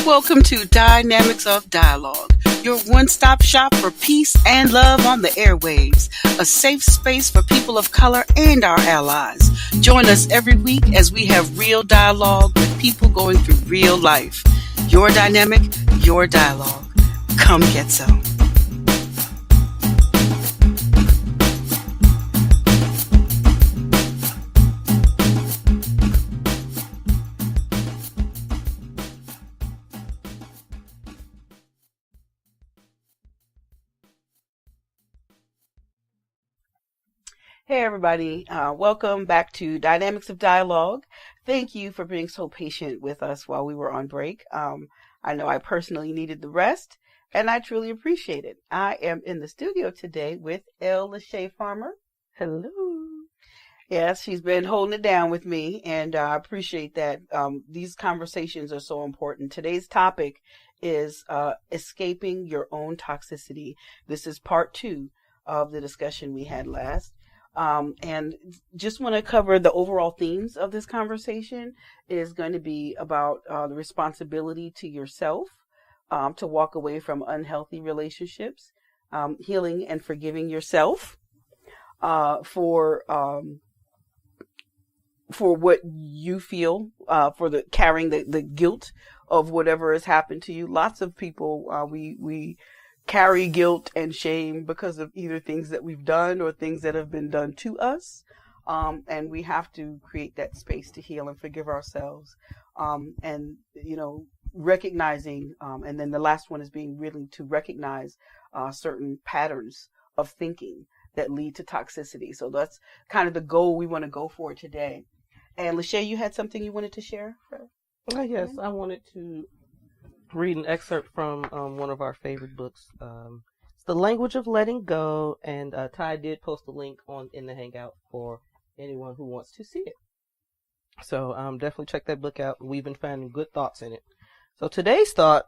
Welcome to Dynamics of Dialogue, your one-stop shop for peace and love on the airwaves, a safe space for people of color and our allies. Join us every week as we have real dialogue with people going through real life. Your dynamic, your dialogue. Come get some. Hey everybody, welcome back to Dynamics of Dialogue. Thank you for being so patient with us while we were on break. I know I personally needed the rest, and I truly appreciate it. I am in the studio today with Lachea Farmer. Hello. Yes, she's been holding it down with me, and I appreciate that. These conversations are so important. Today's topic is Escaping Your Own Toxicity. This is part 2 of the discussion we had last. And just want to cover the overall themes of this conversation is going to be about the responsibility to yourself to walk away from unhealthy relationships, healing and forgiving yourself for what you feel, for the carrying the guilt of whatever has happened to you. Lots of people we carry guilt and shame because of either things that we've done or things that have been done to us. And we have to create that space to heal and forgive ourselves. And, recognizing, and then the last one is being willing to recognize certain patterns of thinking that lead to toxicity. So that's kind of the goal we want to go for today. And Lachea, you had something you wanted to share? Yes, I wanted to read an excerpt from one of our favorite books. It's The Language of Letting Go, and Ty did post a link in the Hangout for anyone who wants to see it. So definitely check that book out. We've been finding good thoughts in it. So today's thought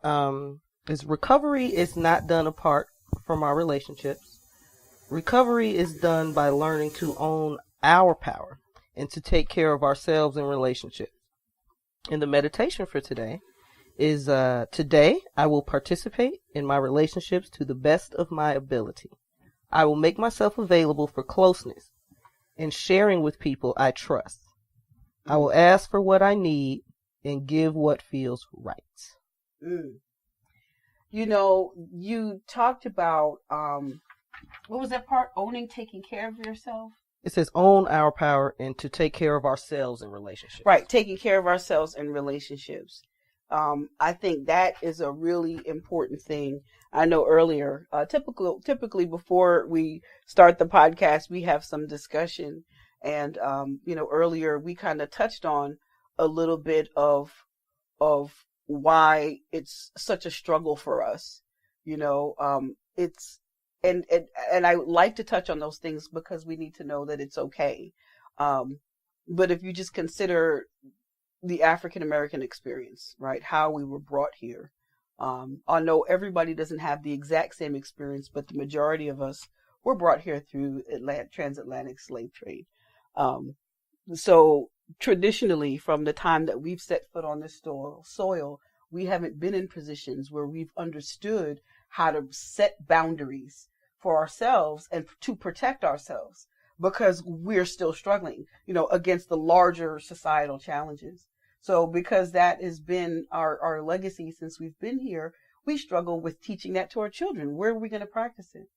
is recovery is not done apart from our relationships. Recovery is done by learning to own our power and to take care of ourselves in relationships. And the meditation for today is today I will participate in my relationships to the best of my ability. I will make myself available for closeness and sharing with people I trust. I will ask for what I need and give what feels right. You talked about, what was that part? Taking care of yourself? It says own our power and to take care of ourselves in relationships. Right, taking care of ourselves in relationships. I think that is a really important thing. I know earlier, typically before we start the podcast, we have some discussion. And, earlier we kind of touched on a little bit of why it's such a struggle for us. And I would like to touch on those things because we need to know that it's okay. But if you just consider the African American experience, right? How we were brought here. I know everybody doesn't have the exact same experience, but the majority of us were brought here through transatlantic slave trade. So traditionally, from the time that we've set foot on this soil, we haven't been in positions where we've understood how to set boundaries for ourselves and to protect ourselves, because we're still struggling, against the larger societal challenges. So because that has been our legacy since we've been here, we struggle with teaching that to our children. Where are we going to practice it?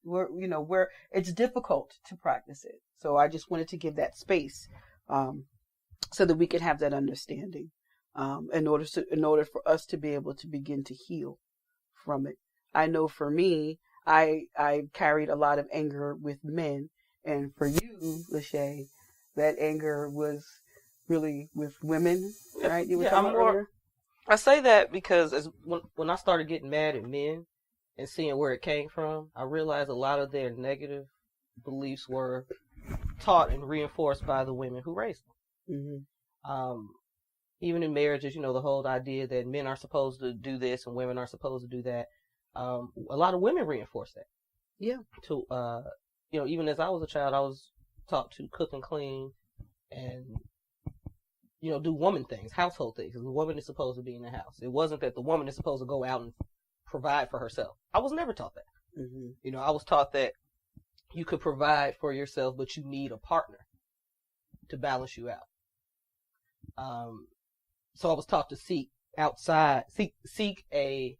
Where it's difficult to practice it. So I just wanted to give that space, so that we can have that understanding, in order for us to be able to begin to heal from it. I know for me, I carried a lot of anger with men, and for you, Lachea, that anger was really with women, right? You were talking about earlier? I say that because when I started getting mad at men and seeing where it came from, I realized a lot of their negative beliefs were taught and reinforced by the women who raised them. Mm-hmm. Even in marriages, the whole idea that men are supposed to do this and women are supposed to do that. A lot of women reinforce that. Yeah. Even as I was a child, I was taught to cook and clean and, do woman things, household things. The woman is supposed to be in the house. It wasn't that the woman is supposed to go out and provide for herself. I was never taught that. Mm-hmm. I was taught that you could provide for yourself, but you need a partner to balance you out. So I was taught to seek a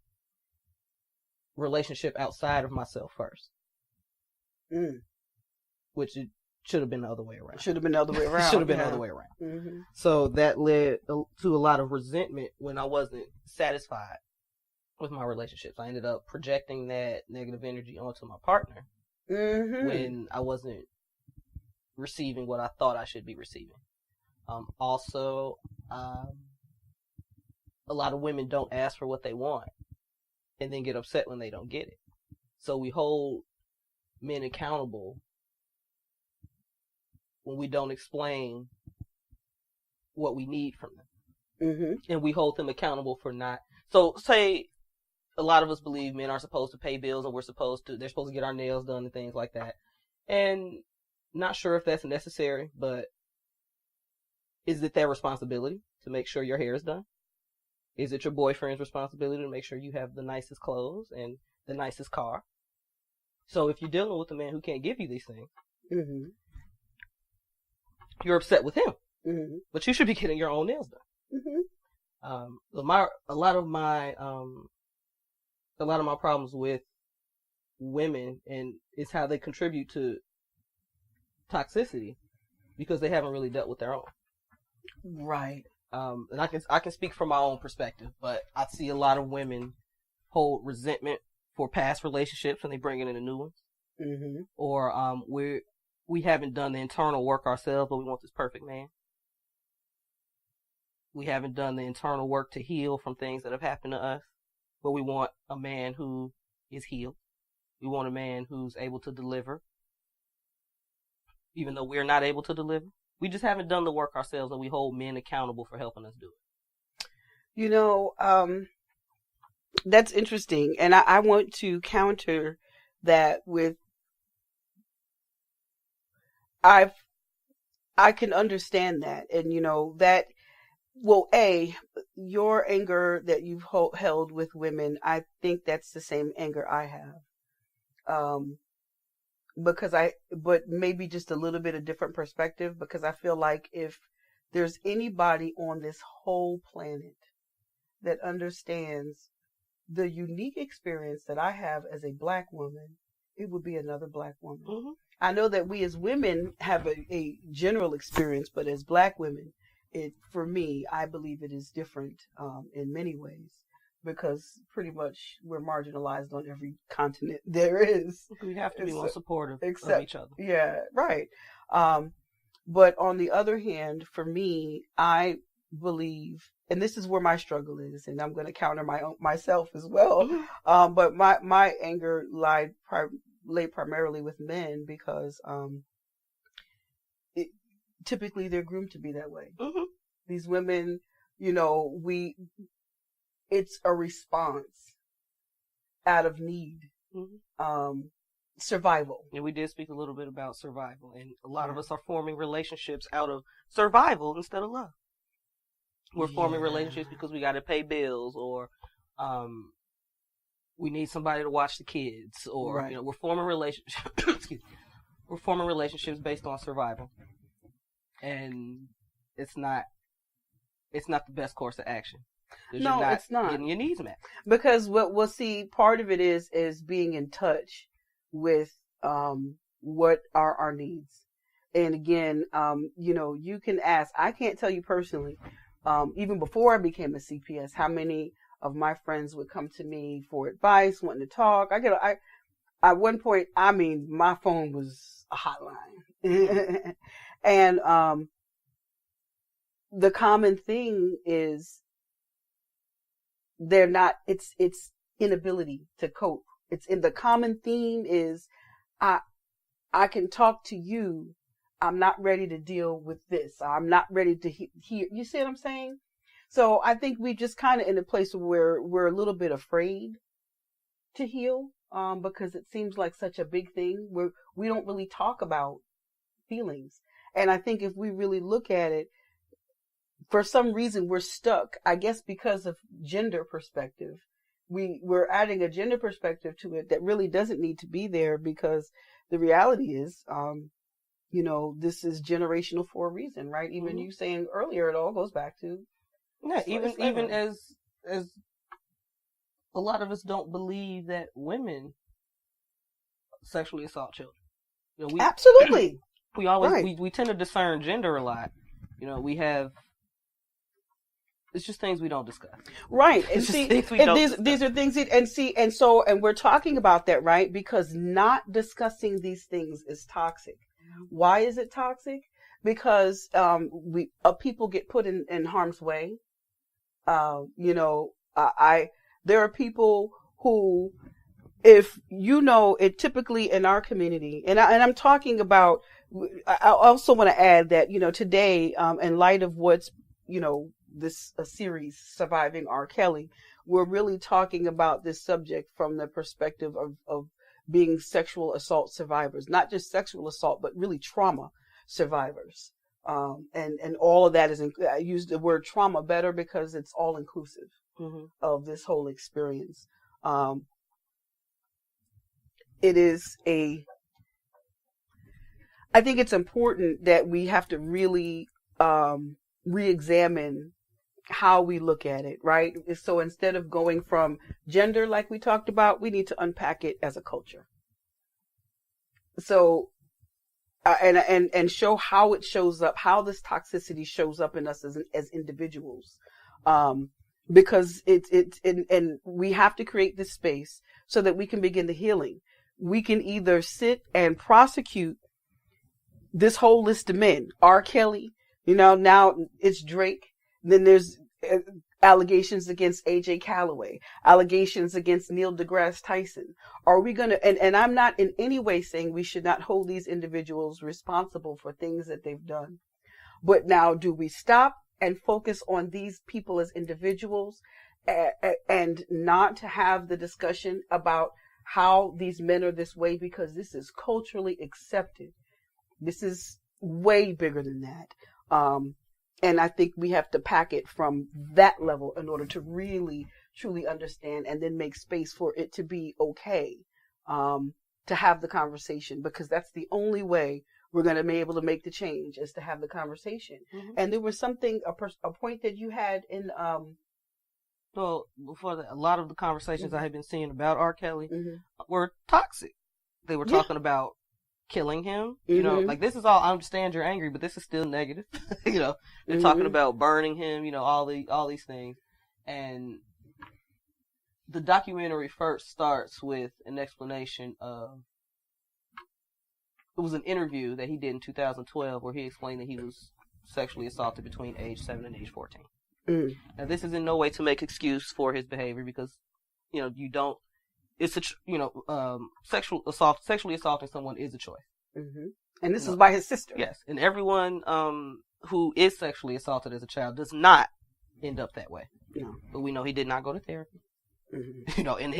relationship outside of myself first. Which it should have been the other way around. Should have been the other way around. Should have been the other way around. Mm-hmm. So that led to a lot of resentment when I wasn't satisfied with my relationships. I ended up projecting that negative energy onto my partner when I wasn't receiving what I thought I should be receiving. Also, a lot of women don't ask for what they want and then get upset when they don't get it. So we hold men accountable when we don't explain what we need from them. And we hold them accountable for not. So say a lot of us believe men are supposed to pay bills and they're supposed to get our nails done and things like that. And not sure if that's necessary, but is it their responsibility to make sure your hair is done? Is it your boyfriend's responsibility to make sure you have the nicest clothes and the nicest car? So if you're dealing with a man who can't give you these things, you're upset with him, but you should be getting your own nails done. A lot of my problems with women and is how they contribute to toxicity because they haven't really dealt with their own. Right. And I can speak from my own perspective, but I see a lot of women hold resentment for past relationships and they bring it into new ones. Or we haven't done the internal work ourselves, but we want this perfect man. We haven't done the internal work to heal from things that have happened to us, but we want a man who is healed. We want a man who's able to deliver, even though we're not able to deliver. We just haven't done the work ourselves, and we hold men accountable for helping us do it. That's interesting, and I want to counter that with I can understand that, and that. Well, your anger that you've held with women, I think that's the same anger I have. But maybe just a little bit of different perspective, because I feel like if there's anybody on this whole planet that understands the unique experience that I have as a Black woman, it would be another Black woman. I know that we as women have a general experience, but as Black women, for me, I believe it is different in many ways, because pretty much we're marginalized on every continent there is. We have to be more supportive of each other. Yeah, right. But on the other hand, for me, I believe, and this is where my struggle is, and I'm going to counter myself as well. But my anger lay primarily with men because typically they're groomed to be that way. These women, it's a response out of need, survival. And we did speak a little bit about survival, and a lot of us are forming relationships out of survival instead of love. We're forming relationships because we got to pay bills, or we need somebody to watch the kids, or we're forming relationships. We're forming relationships based on survival, and it's not the best course of action. No, it's not getting your needs met. Because we'll see, part of it is being in touch with what are our needs. And again, you can ask. I can't tell you personally, even before I became a CPS, how many of my friends would come to me for advice, wanting to talk. At one point, my phone was a hotline. And the common thing is it's inability to cope. The common theme is I can talk to you. I'm not ready to deal with this. I'm not ready to hear. You see what I'm saying? So I think we just kind of in a place where we're a little bit afraid to heal, because it seems like such a big thing where we don't really talk about feelings. And I think if we really look at it, for some reason we're stuck, I guess because of gender perspective. We're adding a gender perspective to it that really doesn't need to be there, because the reality is, this is generational for a reason, right? Even you saying earlier, it all goes back to even as a lot of us don't believe that women sexually assault children. Absolutely. We always we tend to discern gender a lot. We have. It's just things we don't discuss. Right. And see, these are things and we're talking about that, right? Because not discussing these things is toxic. Why is it toxic? Because people get put in harm's way. There are people who, if it typically in our community, and I'm talking about, I also want to add that, today, in light of what's, this series, Surviving R. Kelly, we're really talking about this subject from the perspective of being sexual assault survivors, not just sexual assault, but really trauma survivors. And all of that is, I use the word trauma better because it's all inclusive of this whole experience. I think it's important that we have to really re-examine how we look at it, right? So instead of going from gender, like we talked about, we need to unpack it as a culture. So, and show how it shows up, how this toxicity shows up in us as individuals. Because and we have to create this space so that we can begin the healing. We can either sit and prosecute this whole list of men, R. Kelly, now it's Drake. Then there's allegations against AJ Calloway, allegations against Neil deGrasse Tyson. Are we going to, and I'm not in any way saying we should not hold these individuals responsible for things that they've done. But now, do we stop and focus on these people as individuals and not to have the discussion about how these men are this way, because this is culturally accepted. This is way bigger than that. And I think we have to pack it from that level in order to really, truly understand and then make space for it to be okay, to have the conversation, because that's the only way we're going to be able to make the change, is to have the conversation. And there was a point that you had in, well, before that, a lot of the conversations I had been seeing about R. Kelly were toxic. They were talking about killing him, like, this is all, I understand you're angry, but this is still negative. They're talking about burning him, all these things. And the documentary first starts with an explanation of, it was an interview that he did in 2012 where he explained that he was sexually assaulted between age 7 and age 14. Now, this is in no way to make excuse for his behavior, because, you don't, it's sexually assaulting someone is a choice. And this is by his sister. Yes. And everyone who is sexually assaulted as a child does not end up that way. No. But we know he did not go to therapy. And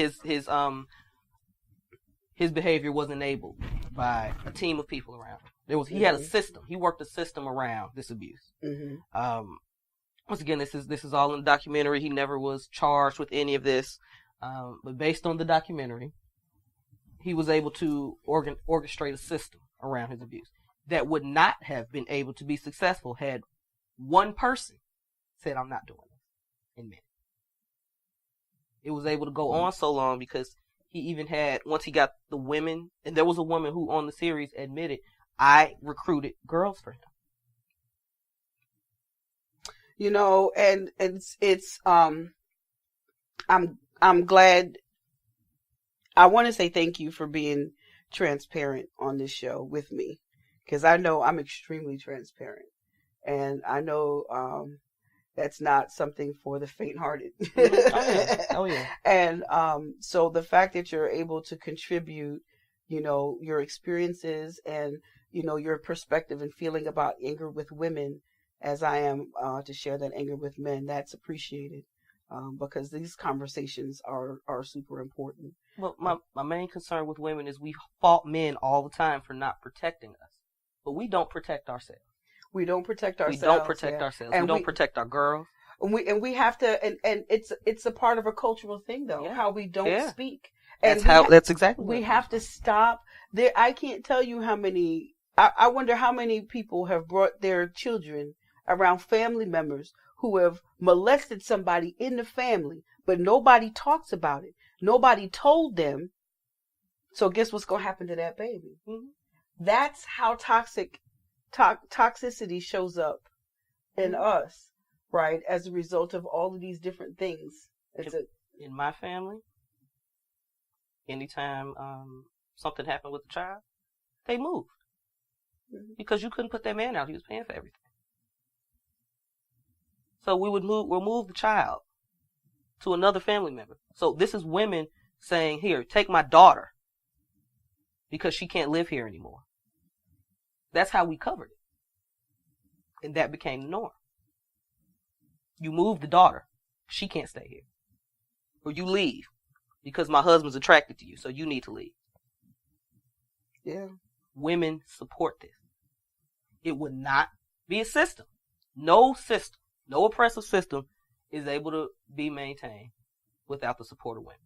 his behavior was enabled by a team of people around him. He had a system. He worked a system around this abuse. Once again, this is all in the documentary. He never was charged with any of this. But based on the documentary, he was able to orchestrate a system around his abuse that would not have been able to be successful had one person said, "I'm not doing this," in minutes. It was able to go on so long because he even had, once he got the women, and there was a woman who on the series admitted, "I recruited girls for him." And it's I'm glad. I want to say thank you for being transparent on this show with me, because I know I'm extremely transparent, and I know that's not something for the faint-hearted. Oh yeah. And so the fact that you're able to contribute, your experiences and your perspective and feeling about anger with women, as I am to share that anger with men, that's appreciated. Because these conversations are super important. Well, my main concern with women is we fault men all the time for not protecting us, but we don't protect ourselves. We don't protect ourselves. We don't protect ourselves. And we don't protect our girls. And we have to, and it's a part of a cultural thing though, how we don't speak. And that's exactly we have to stop there. I can't tell you how many, I wonder how many people have brought their children around family members who have molested somebody in the family, but nobody talks about it. Nobody told them. So guess what's going to happen to that baby? Mm-hmm. That's how toxicity shows up in us, right? As a result of all of these different things. In my family, anytime something happened with the child, they moved. Mm-hmm. Because you couldn't put that man out. He was paying for everything. So we'll move the child to another family member. So this is women saying, here, take my daughter because she can't live here anymore. That's how we covered it. And that became the norm. You move the daughter. She can't stay here. Or you leave because my husband's attracted to you, so you need to leave. Yeah. Women support this. It would not be a system. No system. No oppressive system is able to be maintained without the support of women.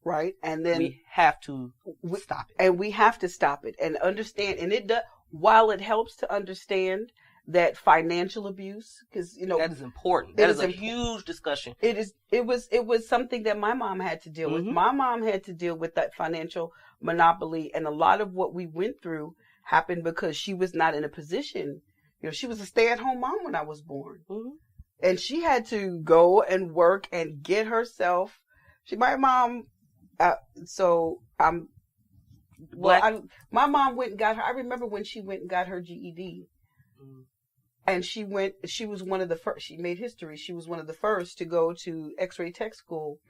Right. And then we have to stop it. And we have to stop it and understand. And it does, while it helps to understand that financial abuse, because, that is important. That is a huge discussion. It was something that my mom had to deal with. My mom had to deal with that financial monopoly. And a lot of what we went through happened because she was not in a position. She was a stay-at-home mom when I was born. Mm-hmm. And she had to go and work and get herself. My mom went and got her. I remember when she went and got her GED. Mm. And she was one of the first, she made history. She was one of the first to go to X-ray tech school,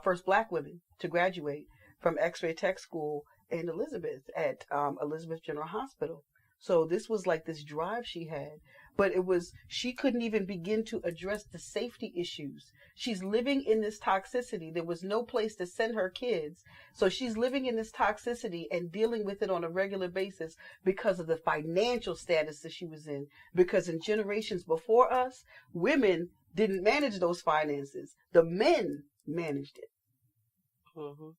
first black women to graduate from X-ray tech school in Elizabeth at Elizabeth General Hospital. So this was like this drive she had. But she couldn't even begin to address the safety issues. She's living in this toxicity. There was no place to send her kids. So she's living in this toxicity and dealing with it on a regular basis because of the financial status that she was in. Because in generations before us, women didn't manage those finances. The men managed it. Mm-hmm.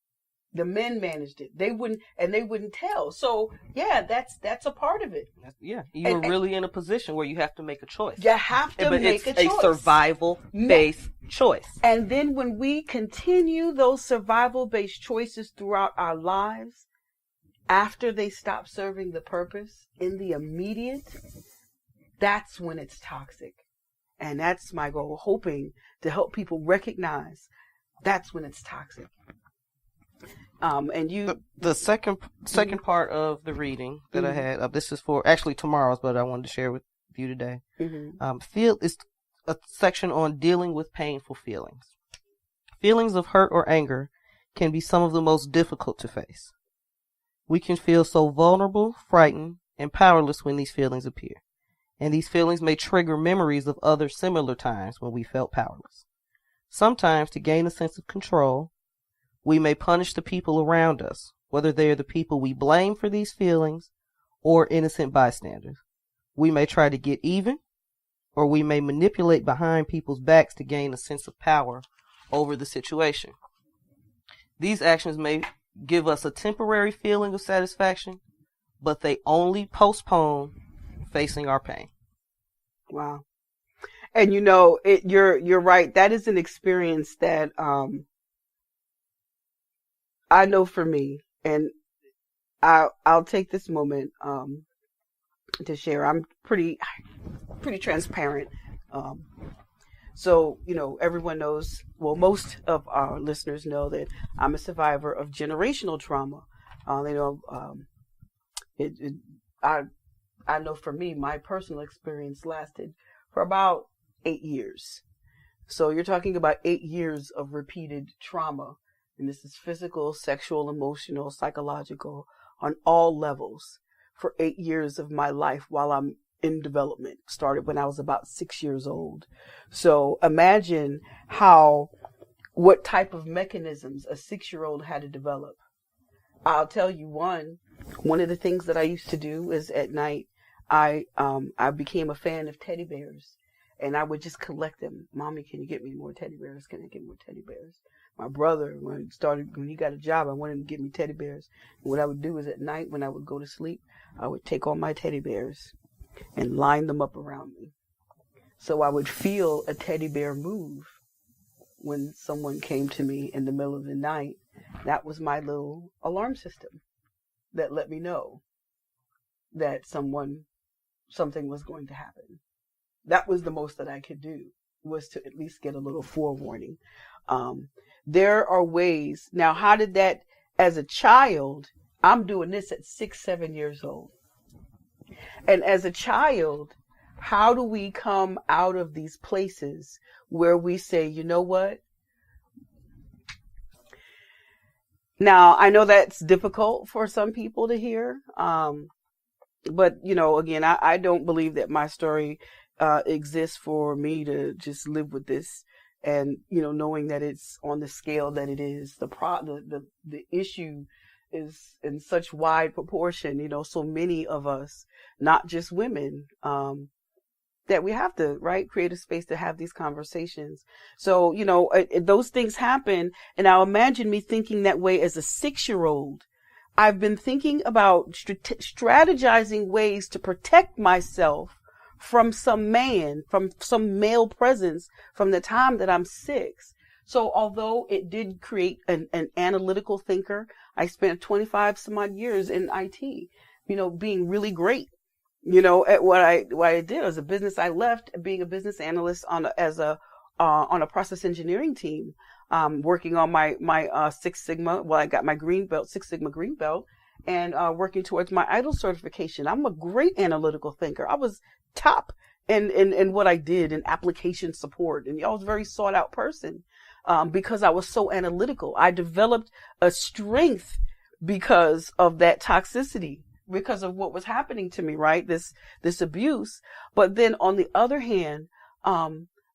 The men managed it. They wouldn't tell. So yeah, that's a part of it. You're really in a position where you have to make a choice. You have to make a choice. A survival-based choice. And then when we continue those survival-based choices throughout our lives, after they stop serving the purpose in the immediate, that's when it's toxic. And that's my goal, hoping to help people recognize that's when it's toxic. And the second part of the reading that I had, this is for actually tomorrow's, but I wanted to share with you today. Is a section on dealing with painful feelings. Feelings of hurt or anger can be some of the most difficult to face. We can feel so vulnerable, frightened, and powerless when these feelings appear. And these feelings may trigger memories of other similar times when we felt powerless. Sometimes, to gain a sense of control, we may punish the people around us, whether they are the people we blame for these feelings or innocent bystanders. We may try to get even, or we may manipulate behind people's backs to gain a sense of power over the situation. These actions may give us a temporary feeling of satisfaction, but they only postpone facing our pain. Wow. And you're right. That is an experience that I know for me, and I'll take this moment to share. I'm pretty transparent. So everyone knows. Well, most of our listeners know that I'm a survivor of generational trauma. I know for me, my personal experience lasted for about 8 years. So you're talking about 8 years of repeated trauma. And this is physical, sexual, emotional, psychological, on all levels for 8 years of my life while I'm in development. Started when I was about 6 years old. So imagine what type of mechanisms a 6-year-old had to develop. I'll tell you one of the things that I used to do is at night, I became a fan of teddy bears, and I would just collect them. Mommy, can you get me more teddy bears? Can I get more teddy bears? My brother, when he got a job, I wanted him to get me teddy bears. And what I would do is at night when I would go to sleep, I would take all my teddy bears and line them up around me. So I would feel a teddy bear move when someone came to me in the middle of the night. That was my little alarm system that let me know that something was going to happen. That was the most that I could do, was to at least get a little forewarning. There are ways. Now, how did that, as a child, I'm doing this at 6, 7 years old. And as a child, how do we come out of these places where we say, you know what? Now, I know that's difficult for some people to hear. But, again, I don't believe that my story exists for me to just live with this and, knowing that it's on the scale that it is. The issue is in such wide proportion, so many of us, not just women, that we have to, right, create a space to have these conversations. So, those things happen. And now imagine me thinking that way as a 6-year-old. I've been thinking about strategizing ways to protect myself from some man, from some male presence from the time that I'm 6. So although it did create an analytical thinker, I spent 25 some odd years in IT, being really great, at what I did as a business. I left being a business analyst on a process engineering team, working on my Six Sigma. Well, I got my Six Sigma green belt, and working towards my IDLE certification. I'm a great analytical thinker. I was top in what I did in application support, and I was a very sought out person because I was so analytical. I developed a strength because of that toxicity, because of what was happening to me, right? This abuse. But then on the other hand,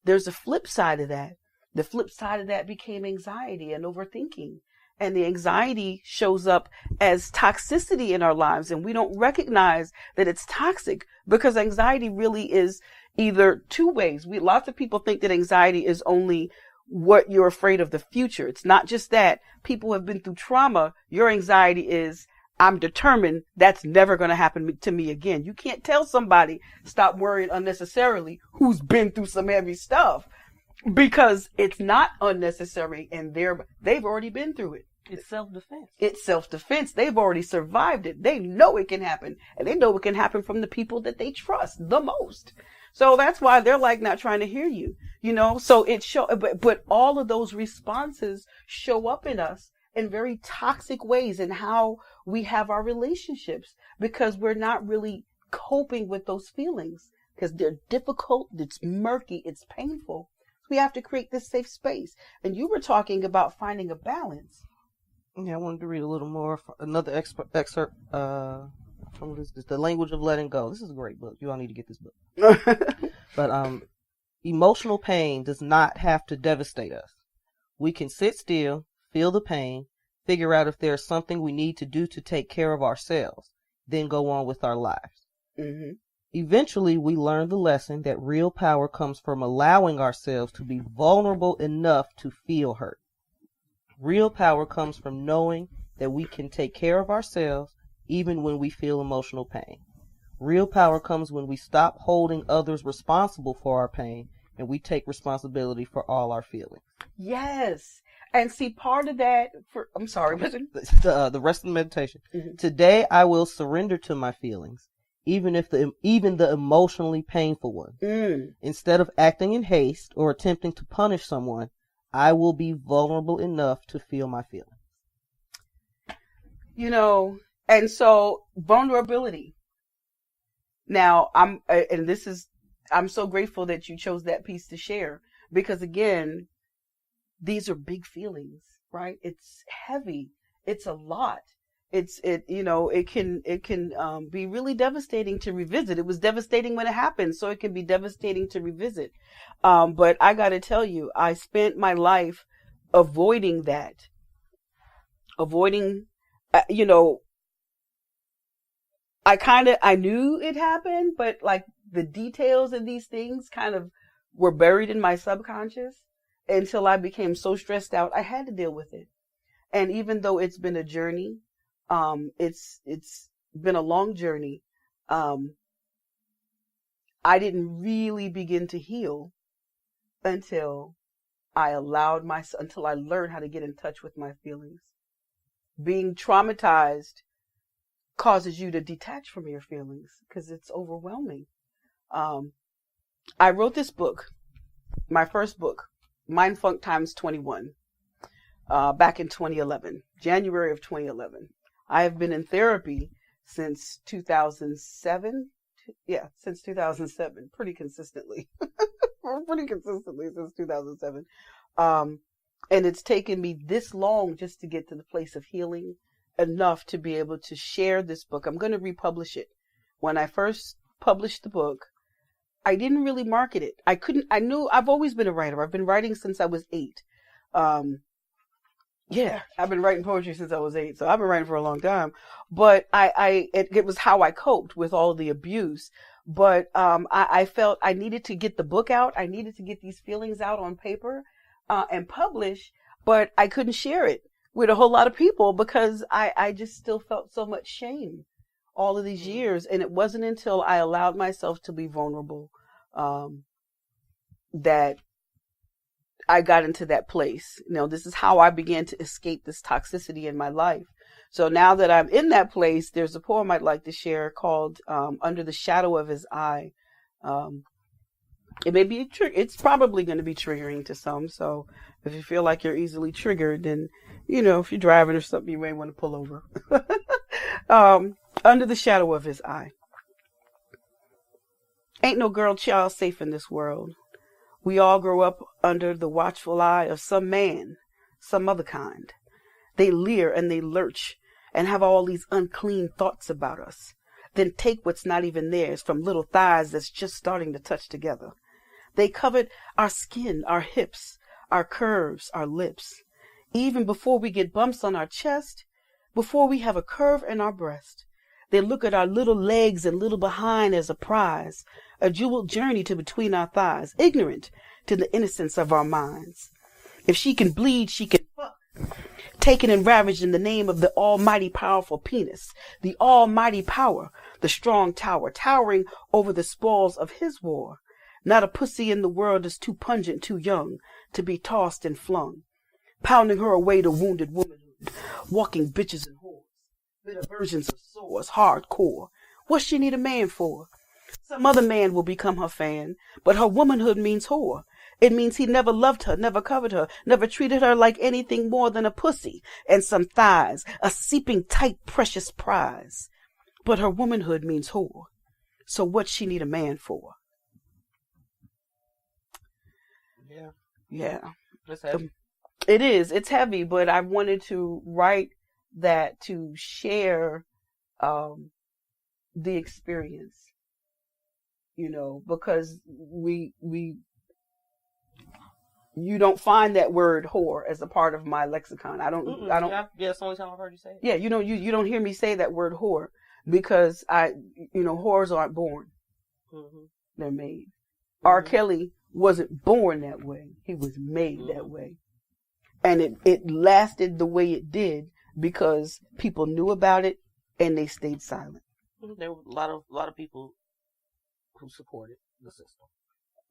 there's a flip side of that. The flip side of that became anxiety and overthinking. And the anxiety shows up as toxicity in our lives. And we don't recognize that it's toxic, because anxiety really is either two ways. Lots of people think that anxiety is only what you're afraid of the future. It's not just that. People who have been through trauma, your anxiety is, I'm determined that's never going to happen to me again. You can't tell somebody stop worrying unnecessarily who's been through some heavy stuff, because it's not unnecessary, and they've already been through it. It's self-defense. It's self-defense. They've already survived it. They know it can happen, and they know it can happen from the people that they trust the most. So that's why they're like not trying to hear you, so but all of those responses show up in us in very toxic ways in how we have our relationships, because we're not really coping with those feelings, because they're difficult, it's murky, it's painful. We have to create this safe space. And you were talking about finding a balance. Yeah, I wanted to read a little more, another excerpt from this, The Language of Letting Go. This is a great book. You all need to get this book. But emotional pain does not have to devastate us. We can sit still, feel the pain, figure out if there's something we need to do to take care of ourselves, then go on with our lives. Mm-hmm. Eventually, we learn the lesson that real power comes from allowing ourselves to be vulnerable enough to feel hurt. Real power comes from knowing that we can take care of ourselves even when we feel emotional pain. Real power comes when we stop holding others responsible for our pain and we take responsibility for all our feelings. Yes. And see, part of that, I'm sorry, the rest of the meditation. Mm-hmm. Today, I will surrender to my feelings, even the emotionally painful ones. Instead of acting in haste or attempting to punish someone, I will be vulnerable enough to feel my feelings. And so vulnerability. Now, I'm so grateful that you chose that piece to share, because again, these are big feelings, right? It's heavy. It's a lot. It can be really devastating to revisit. It was devastating when it happened, so it can be devastating to revisit. But I got to tell you, I spent my life avoiding that, I knew it happened, but like the details of these things kind of were buried in my subconscious until I became so stressed out. I had to deal with it. And even though it's been a journey, it's been a long journey. I didn't really begin to heal until until I learned how to get in touch with my feelings. Being traumatized causes you to detach from your feelings because it's overwhelming. I wrote this book, my first book, Mindfunk Times 21, back in 2011, January of 2011. I have been in therapy since 2007. Yeah, since 2007, pretty consistently. Pretty consistently since 2007. And it's taken me this long just to get to the place of healing enough to be able to share this book. I'm going to republish it. When I first published the book, I didn't really market it. I've always been a writer. I've been writing since I was 8. Yeah, I've been writing poetry since I was 8, so I've been writing for a long time. But it was how I coped with all the abuse. But I felt I needed to get the book out. I needed to get these feelings out on paper and publish, but I couldn't share it with a whole lot of people because I just still felt so much shame all of these years. And it wasn't until I allowed myself to be vulnerable that I got into that place. This is how I began to escape this toxicity in my life. So now that I'm in that place, there's a poem I'd like to share called Under the Shadow of His Eye. It may be it's probably going to be triggering to some. So if you feel like you're easily triggered, then, if you're driving or something, you may want to pull over. Under the shadow of his eye. Ain't no girl child safe in this world. We all grow up under the watchful eye of some man, some other kind. They leer and they lurch and have all these unclean thoughts about us. Then take what's not even theirs from little thighs that's just starting to touch together. They covet our skin, our hips, our curves, our lips. Even before we get bumps on our chest, before we have a curve in our breast. They look at our little legs and little behind as a prize, a jeweled journey to between our thighs, ignorant to the innocence of our minds. If she can bleed, she can fuck. Taken and ravaged in the name of the almighty powerful penis, the almighty power, the strong tower, towering over the spoils of his war. Not a pussy in the world is too pungent, too young to be tossed and flung, pounding her away to wounded womanhood, walking bitches and whores, bitter versions of sores, hardcore. What she need a man for? Some other man will become her fan, but her womanhood means whore. It means he never loved her, never covered her, never treated her like anything more than a pussy and some thighs, a seeping tight precious prize. But her womanhood means whore. So what she need a man for? Yeah. It's heavy. It is. It's heavy, but I wanted to write that to share the experience, because you don't find that word whore as a part of my lexicon. I don't. Yeah, it's the only time I've heard you say it. Yeah, you don't hear me say that word whore because whores aren't born. Mm-hmm. They're made. Mm-hmm. R. Kelly wasn't born that way. He was made that way. And it lasted the way it did because people knew about it and they stayed silent. There were a lot of people who supported the system.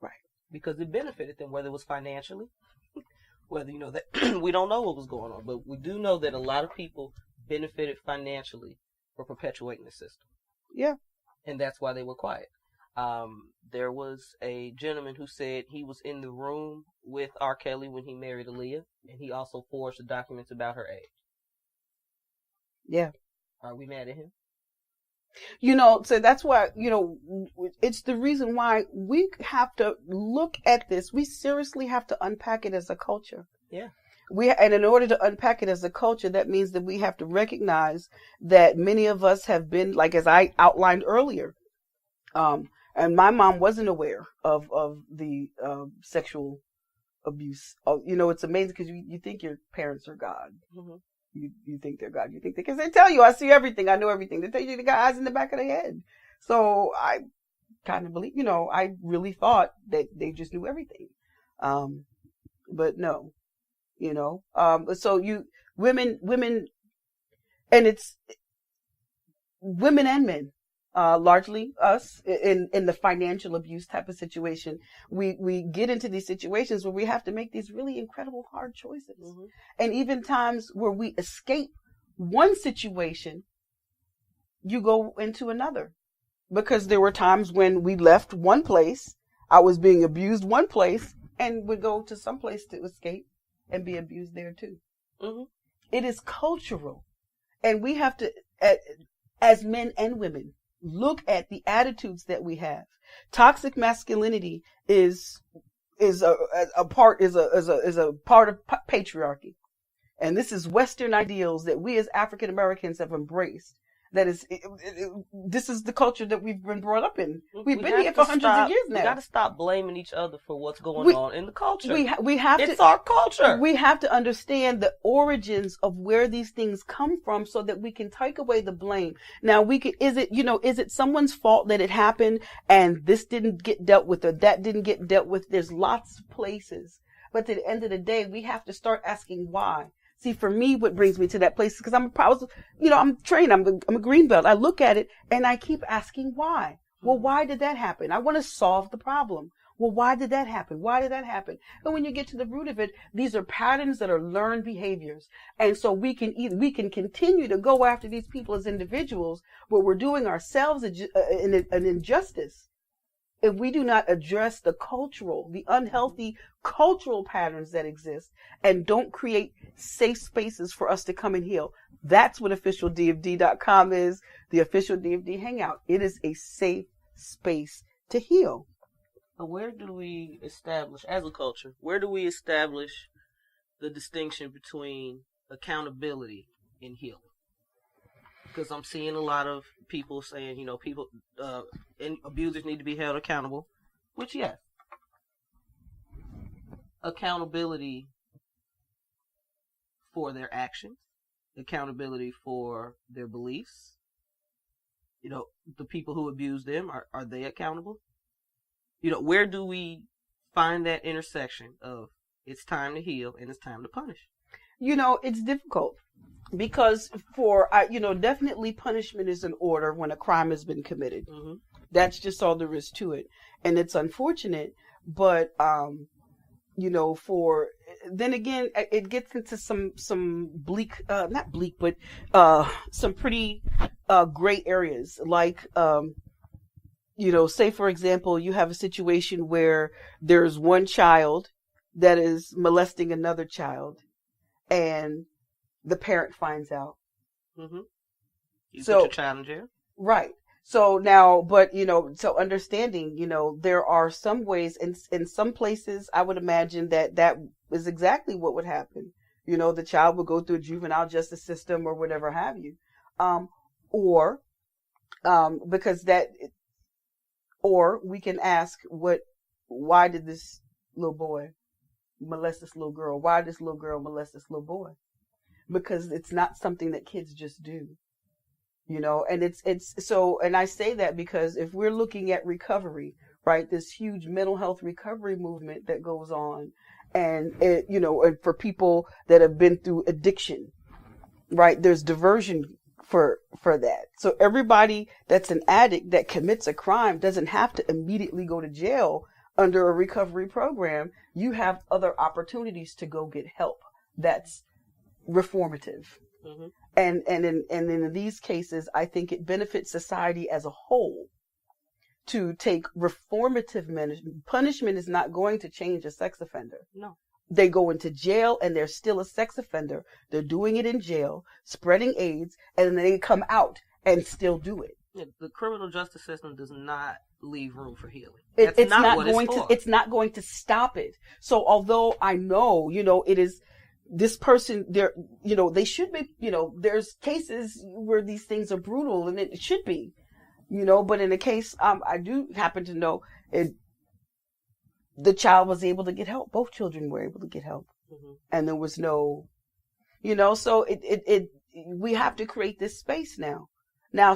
Right. Because it benefited them, whether it was financially, whether, that we don't know what was going on, but we do know that a lot of people benefited financially for perpetuating the system. Yeah. And that's why they were quiet. There was a gentleman who said he was in the room with R. Kelly when he married Aaliyah, and he also forged the documents about her age. Yeah. Are we mad at him? So that's why, it's the reason why we have to look at this. We seriously have to unpack it as a culture. Yeah. And in order to unpack it as a culture, that means that we have to recognize that many of us have been, like as I outlined earlier, and my mom wasn't aware of the sexual abuse. It's amazing because you think your parents are God. Mm-hmm. You think they're God. You think because they tell you, I see everything, I know everything. They tell you they got eyes in the back of their head. So I kind of believe, I really thought that they just knew everything. But no, so women, and it's women and men, largely us in the financial abuse type of situation. We get into these situations where we have to make these really incredible hard choices. Mm-hmm. And even times where we escape one situation, you go into another, because there were times when we left one place, I was being abused one place, and would go to some place to escape and be abused there too. Mm-hmm. It is cultural. And we have to, as men and women, look at the attitudes that we have. Toxic masculinity is a part of patriarchy. And this is Western ideals that we as African Americans have embraced. That is, this is the culture that we've been brought up in. We've been here for hundreds of years now. We got to stop blaming each other for what's going on in the culture. It's our culture. We have to understand the origins of where these things come from, so that we can take away the blame. Now, is it someone's fault that it happened and this didn't get dealt with or that didn't get dealt with? There's lots of places, but at the end of the day, we have to start asking why. See, for me, what brings me to that place, because I'm trained, I'm a green belt. I look at it and I keep asking why. Well, why did that happen? I want to solve the problem. Well, why did that happen? Why did that happen? And when you get to the root of it, these are patterns that are learned behaviors. And so we can continue to go after these people as individuals, but we're doing ourselves an injustice if we do not address the unhealthy cultural patterns that exist, and don't create safe spaces for us to come and heal. That's what officialdfd.com is, the official DFD hangout. It is a safe space to heal. But where do we establish, as a culture, the distinction between accountability and healing? Because I'm seeing a lot of people saying, and abusers need to be held accountable, which, yes. Accountability for their actions, accountability for their beliefs. The people who abuse them, are they accountable? Where do we find that intersection of it's time to heal and it's time to punish? It's difficult. Because definitely punishment is in order when a crime has been committed. Mm-hmm. That's just all there is to it. And it's unfortunate, but, then again, it gets into some bleak, not bleak, but, some pretty, gray areas. Like, say for example, you have a situation where there's one child that is molesting another child, and the parent finds out. Mm-hmm. You put your child in jail? Right. So now, but, so understanding, there are some ways, in some places, I would imagine that is exactly what would happen. The child would go through a juvenile justice system or whatever have you. Or we can ask why did this little boy molest this little girl? Why did this little girl molest this little boy? Because it's not something that kids just do, and it's so, and I say that because if we're looking at recovery, right, this huge mental health recovery movement that goes on, and and for people that have been through addiction, right, there's diversion for that. So everybody that's an addict that commits a crime doesn't have to immediately go to jail under a recovery program. You have other opportunities to go get help. That's reformative. Mm-hmm. And in these cases, I think it benefits society as a whole to take reformative management. Punishment is not going to change a sex offender. No. They go into jail and they're still a sex offender. They're doing it in jail, spreading AIDS, and then they come out and still do it. Yeah, the criminal justice system does not leave room for healing. It's not going to stop it. So although I know, it is this person there, they should be, there's cases where these things are brutal and it should be, but in a case, I do happen to know the child was able to get help. Both children were able to get help. Mm-hmm. And there was no So we have to create this space now. Now,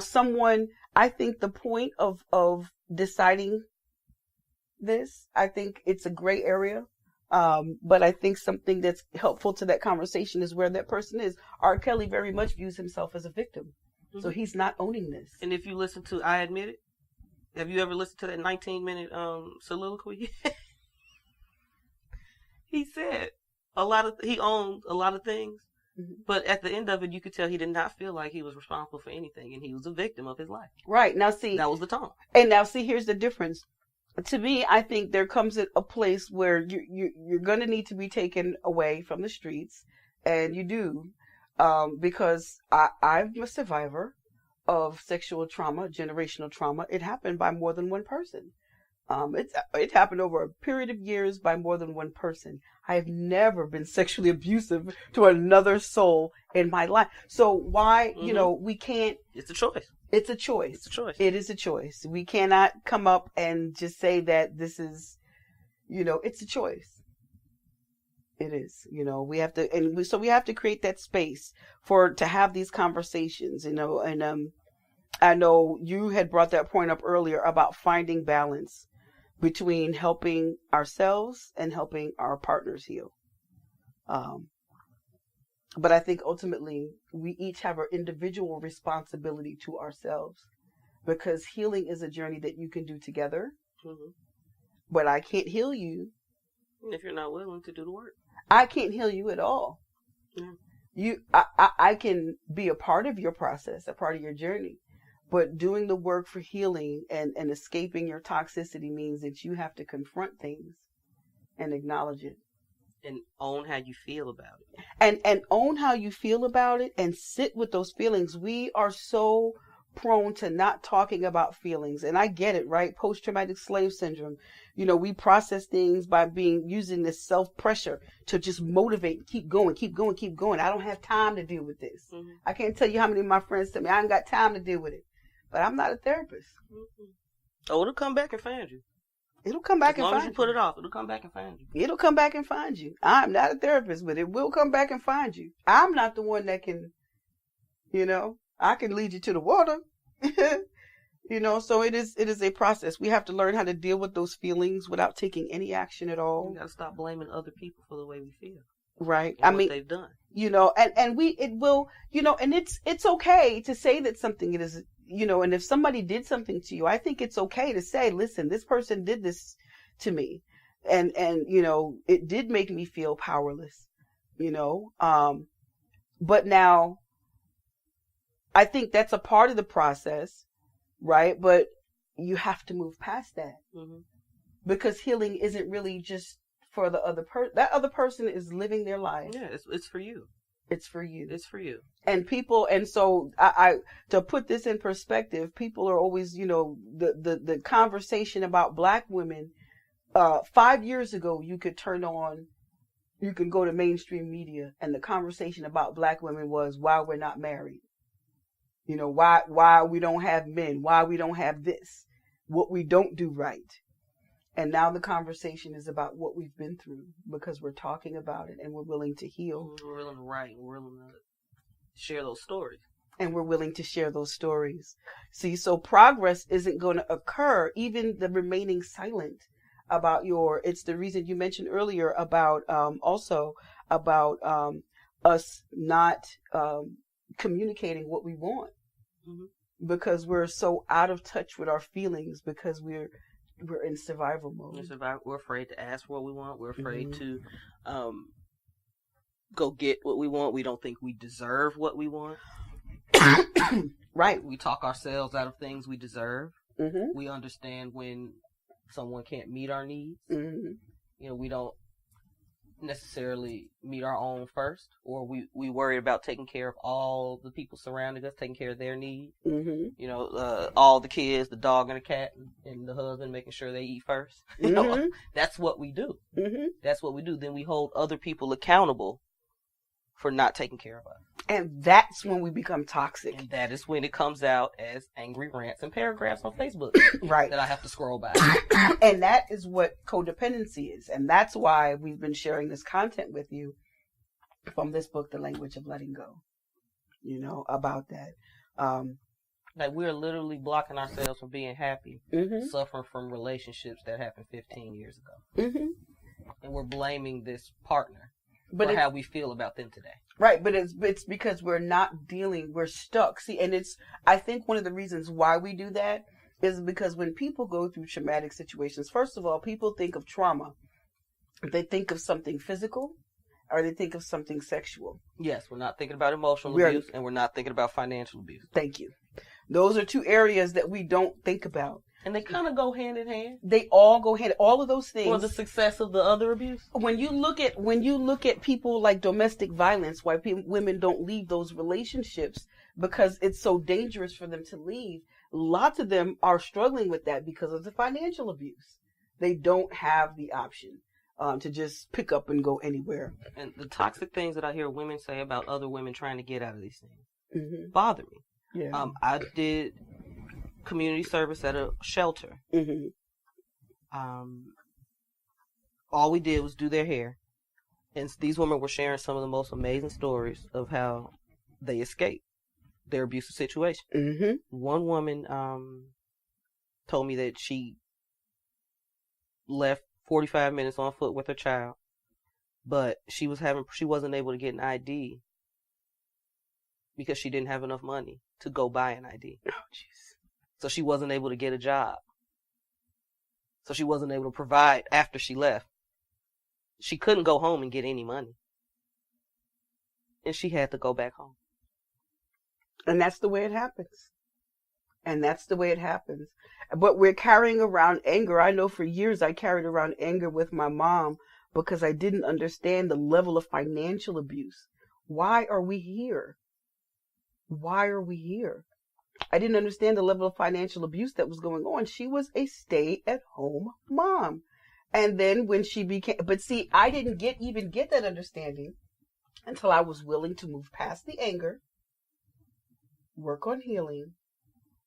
I think the point of deciding this, I think it's a gray area. But I think something that's helpful to that conversation is where that person is. R. Kelly very much views himself as a victim. Mm-hmm. So he's not owning this. And if you listen to I Admit It, have you ever listened to that 19-minute soliloquy? He said he owned a lot of things, mm-hmm. but at the end of it, you could tell he did not feel like he was responsible for anything, and he was a victim of his life. Right. Now see, that was the tone. And now see, here's the difference. To me, I think there comes a place where you're going to need to be taken away from the streets, and you do, because I'm a survivor of sexual trauma, generational trauma. It happened by more than one person. It happened over a period of years by more than one person. I have never been sexually abusive to another soul in my life. So why, mm-hmm. We can't. It's a choice. It's a choice. It's a choice. It is a choice. We cannot come up and just say that this is, it's a choice. It is, we have to, so we have to create that space to have these conversations, and I know you had brought that point up earlier about finding balance between helping ourselves and helping our partners heal. But I think ultimately we each have our individual responsibility to ourselves, because healing is a journey that you can do together. Mm-hmm. But I can't heal you if you're not willing to do the work. I can't heal you at all. Mm. I can be a part of your process, a part of your journey. But doing the work for healing and escaping your toxicity means that you have to confront things and acknowledge it. And own how you feel about it. And own how you feel about it and sit with those feelings. We are so prone to not talking about feelings. And I get it, right? Post-traumatic slave syndrome. We process things by using this self-pressure to just motivate, keep going. I don't have time to deal with this. Mm-hmm. I can't tell you how many of my friends tell me I ain't got time to deal with it. But I'm not a therapist. Mm-hmm. Oh, it'll come back and find you. It'll come back and find you. As long as you put it off, it'll come back and find you. It'll come back and find you. I'm not a therapist, but it will come back and find you. I'm not the one that can, I can lead you to the water. So it is a process. We have to learn how to deal with those feelings without taking any action at all. We got to stop blaming other people for the way we feel. Right. And what they've done. And it's okay to say that something is, and if somebody did something to you, I think it's okay to say, listen, this person did this to me. And it did make me feel powerless, but now I think that's a part of the process, right? But you have to move past that, mm-hmm. because healing isn't really just for the other person. That other person is living their life. Yeah, it's for you. It's for you. It's for you. And so I to put this in perspective, people are always, the conversation about Black women, 5 years ago, you could go to mainstream media and the conversation about Black women was why we're not married. Why we don't have men, why we don't have this, what we don't do right. And now the conversation is about what we've been through, because we're talking about it and we're willing to heal. We're willing to write. We're willing to share those stories. And we're willing to share those stories. See, so progress isn't going to occur, even the remaining silent about it's the reason you mentioned earlier about, also about us not communicating what we want. Mm-hmm. Because we're so out of touch with our feelings, because we're in survival mode. We're afraid to ask what we want. We're afraid mm-hmm. to go get what we want. We don't think we deserve what we want. Right. We talk ourselves out of things we deserve. Mm-hmm. We understand when someone can't meet our needs. Mm-hmm. We don't necessarily meet our own first, or we worry about taking care of all the people surrounding us, taking care of their needs. Mm-hmm. All the kids, the dog and the cat and the husband, making sure they eat first. Mm-hmm. That's what we do. Mm-hmm. That's what we do. Then we hold other people accountable for not taking care of us. And that's when we become toxic. And that is when it comes out as angry rants and paragraphs on Facebook. Right. That I have to scroll by. And that is what codependency is. And that's why we've been sharing this content with you, from this book, The Language of Letting Go, about that. Like we're literally blocking ourselves from being happy, suffering from relationships that happened 15 years ago. And we're blaming this partner for how we feel about them today. Right, but it's because we're stuck. See, and I think one of the reasons why we do that is because when people go through traumatic situations, first of all, people think of trauma. They think of something physical or they think of something sexual. Yes, we're not thinking about emotional abuse and we're not thinking about financial abuse. Thank you. Those are two areas that we don't think about. And they kind of go hand in hand. They all go hand. All of those things. For the success of the other abuse. When you look at people like domestic violence, why women don't leave those relationships because it's so dangerous for them to leave. Lots of them are struggling with that because of the financial abuse. They don't have the option to just pick up and go anywhere. And the toxic things that I hear women say about other women trying to get out of these things bother me. Yeah. I did community service at a shelter. All we did was do their hair. And these women were sharing some of the most amazing stories of how they escaped their abusive situation. One woman told me that she left 45 minutes on foot with her child, but she wasn't able to get an ID because she didn't have enough money to go buy an ID. Oh, jeez. So she wasn't able to get a job. So she wasn't able to provide after she left. She couldn't go home and get any money. And she had to go back home. And that's the way it happens. But we're carrying around anger. I know for years I carried around anger with my mom because I didn't understand the level of financial abuse. Why are we here? I didn't understand the level of financial abuse that was going on. She was a stay-at-home mom. And then when she I didn't even get that understanding until I was willing to move past the anger, work on healing,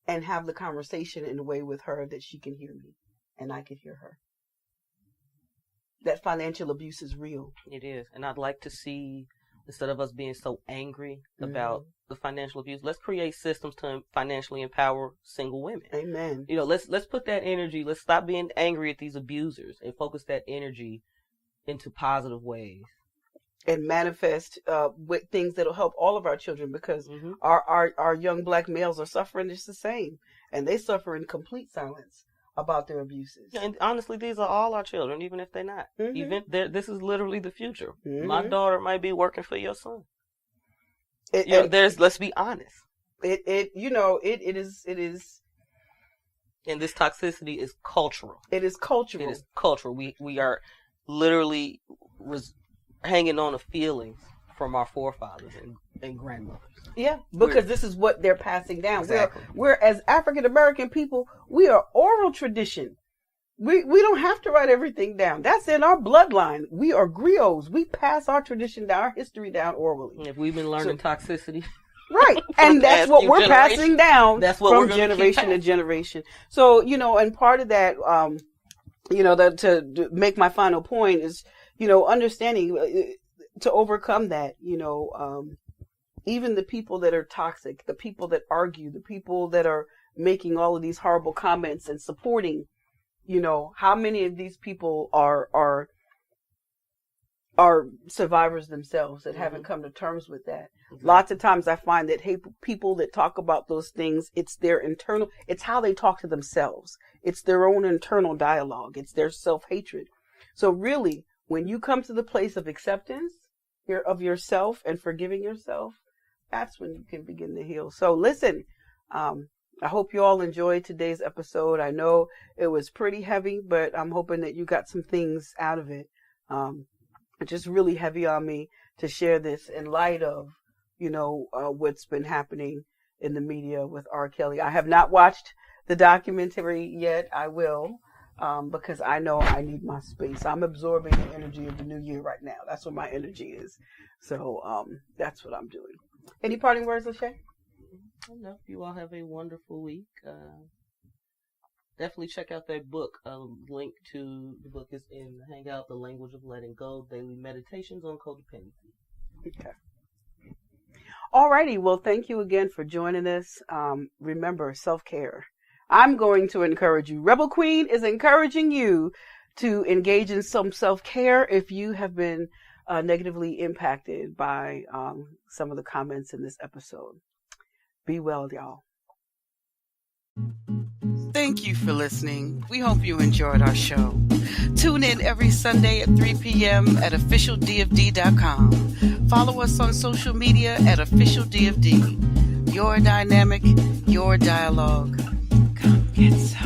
and have the conversation in a way with her that she can hear me and I can hear her. That financial abuse is real. It is. And I'd like to see, instead of us being so angry about the financial abuse, let's create systems to financially empower single women. Amen. Let's put that energy, let's stop being angry at these abusers and focus that energy into positive ways. And manifest with things that'll help all of our children, because our young black males are suffering just the same. And they suffer in complete silence about their abuses. And honestly, these are all our children, even if they're not. This is literally the future. My daughter might be working for your son. Let's be honest. It is. And this toxicity is cultural. It is cultural. It is cultural. We are literally hanging on to feelings from our forefathers and grandmothers. Yeah, because this is what they're passing down. Exactly. We're as African American people, we are oral tradition. We don't have to write everything down. That's in our bloodline. We are griots. We pass our tradition down, our history down orally. If we've been learning toxicity. Right. And that's what we're passing down from generation to generation. generation. So, and part of that, to make my final point is, understanding to overcome that, even the people that are toxic, the people that argue, the people that are making all of these horrible comments and supporting, how many of these people are survivors themselves that haven't come to terms with that. Exactly. Lots of times I find that people that talk about those things, it's how they talk to themselves. It's their own internal dialogue. It's their self-hatred. So really, when you come to the place of acceptance of yourself and forgiving yourself, that's when you can begin to heal. So listen, I hope you all enjoyed today's episode. I know it was pretty heavy, but I'm hoping that you got some things out of it. It's just really heavy on me to share this in light of, what's been happening in the media with R. Kelly. I have not watched the documentary yet. I will, because I know I need my space. I'm absorbing the energy of the new year right now. That's what my energy is. So that's what I'm doing. Any parting words, Lachea? No, you all have a wonderful week. Definitely check out that book. Link to the book is in the Hangout, The Language of Letting Go, Daily Meditations on Codependency. Okay. Alrighty, well, thank you again for joining us. Remember, self-care. I'm going to encourage you. Rebel Queen is encouraging you to engage in some self-care if you have been negatively impacted by some of the comments in this episode. Be well, y'all. Thank you for listening. We hope you enjoyed our show. Tune in every Sunday at 3 p.m. at officialdfd.com. Follow us on social media at officialdfd. Your dynamic, your dialogue. Come get some.